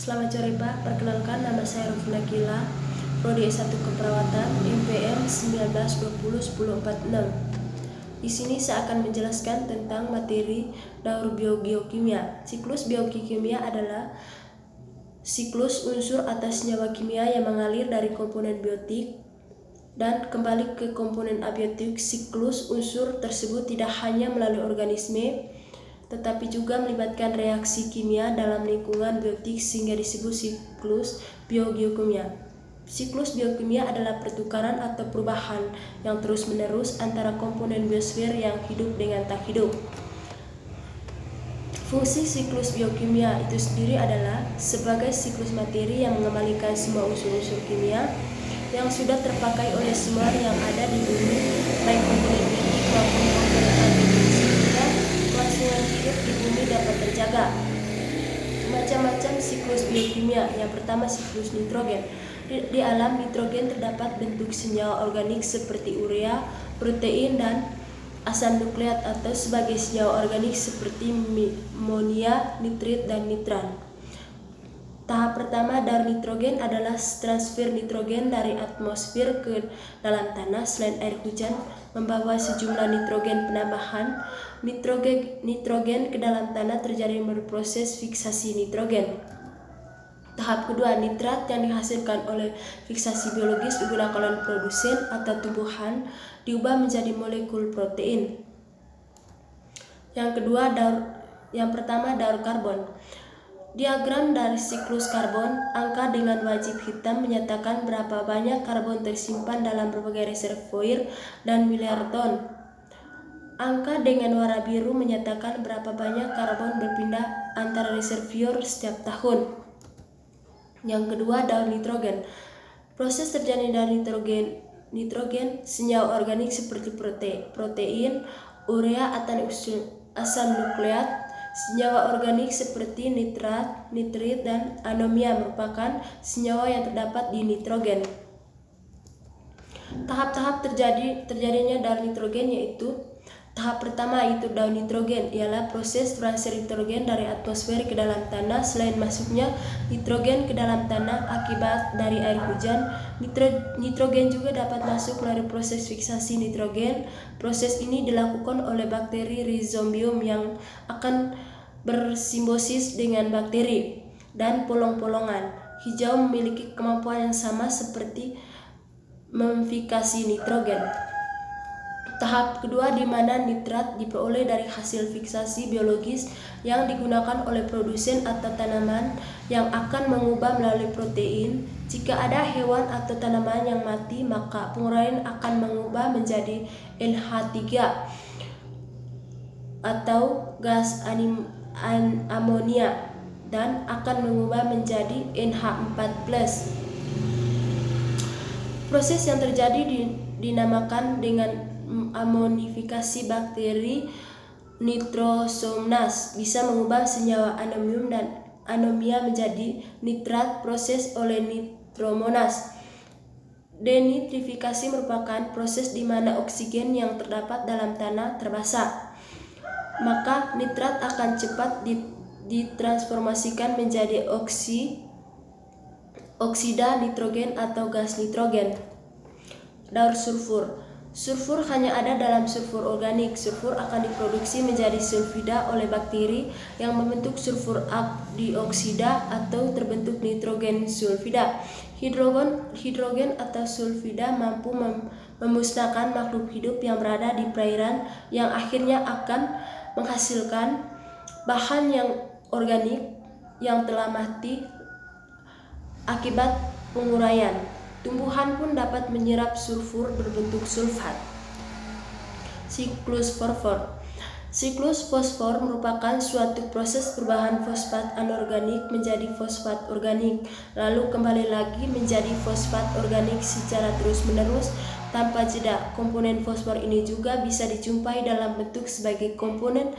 Selamat sore Pak, perkenalkan nama saya Rufina Kila, Prodi S1 Keperawatan, MPM 19201046. Di sini saya akan menjelaskan tentang materi daur biogeokimia. Siklus biokimia adalah siklus unsur atas senyawa kimia yang mengalir dari komponen biotik dan kembali ke komponen abiotik. Siklus unsur tersebut tidak hanya melalui organisme, tetapi juga melibatkan reaksi kimia dalam lingkungan biotik sehingga disebut siklus biogeokimia. Siklus biokimia adalah pertukaran atau perubahan yang terus-menerus antara komponen biosfer yang hidup dengan tak hidup. Fungsi siklus biokimia itu sendiri adalah sebagai siklus materi yang mengembalikan semua unsur-unsur kimia yang sudah terpakai oleh semua yang ada di bumi, baik komponen biotik maupun komponen abiotik, sehingga kelangsungan hidup di bumi dapat terjaga. Macam-macam siklus biokimia. Yang pertama, siklus nitrogen. Di alam nitrogen terdapat bentuk senyawa organik seperti urea, protein, dan asam nukleat atau sebagai senyawa organik seperti amonia, nitrit, dan nitrat. Tahap pertama daur nitrogen adalah transfer nitrogen dari atmosfer ke dalam tanah. Selain air hujan membawa sejumlah nitrogen, penambahan nitrogen ke dalam tanah terjadi melalui proses fiksasi nitrogen. Tahap kedua, nitrat yang dihasilkan oleh fiksasi biologis digunakan oleh produsen atau tumbuhan diubah menjadi molekul protein. Yang pertama daur karbon. Diagram dari siklus karbon, angka dengan wajib hitam menyatakan berapa banyak karbon tersimpan dalam berbagai reservoir dan miliar ton. Angka dengan warna biru menyatakan berapa banyak karbon berpindah antara reservoir setiap tahun. Yang kedua, daur nitrogen. Proses terjadi dari nitrogen, senyawa organik seperti protein, urea atau asam nukleat, senyawa organik seperti nitrat, nitrit, dan amonia merupakan senyawa yang terdapat di nitrogen. Tahap-tahap terjadinya daur nitrogen yaitu tahap pertama yaitu daur nitrogen ialah proses transfer nitrogen dari atmosfer ke dalam tanah. Selain masuknya nitrogen ke dalam tanah akibat dari air hujan, nitrogen juga dapat masuk melalui proses fiksasi nitrogen. Proses ini dilakukan oleh bakteri Rhizobium yang akan bersimbiosis dengan bakteri dan polong-polongan hijau memiliki kemampuan yang sama seperti memfikasi nitrogen. Tahap kedua di mana nitrat diperoleh dari hasil fiksasi biologis yang digunakan oleh produsen atau tanaman yang akan mengubah melalui protein. Jika ada hewan atau tanaman yang mati, maka penguraian akan mengubah menjadi NH3 atau gas amonia dan akan mengubah menjadi NH4+. Proses yang terjadi dinamakan dengan amonifikasi. Bakteri Nitrosomonas bisa mengubah senyawa amonium dan amonia menjadi nitrat. Proses oleh Nitrosomonas. Denitrifikasi merupakan proses di mana oksigen yang terdapat dalam tanah terbasa, maka nitrat akan cepat ditransformasikan menjadi oksida nitrogen atau gas nitrogen. Daur sulfur. Sulfur hanya ada dalam sulfur organik. Sulfur akan diproduksi menjadi sulfida oleh bakteri yang membentuk sulfur dioksida atau terbentuk nitrogen sulfida. Hidrogen atau sulfida mampu memusnahkan makhluk hidup yang berada di perairan yang akhirnya akan menghasilkan bahan yang organik yang telah mati akibat penguraian. Tumbuhan pun dapat menyerap sulfur berbentuk sulfat. Siklus fosfor. Siklus fosfor merupakan suatu proses perubahan fosfat anorganik menjadi fosfat organik, lalu kembali lagi menjadi fosfat organik secara terus-menerus tanpa jeda. Komponen fosfor ini juga bisa dijumpai dalam bentuk sebagai komponen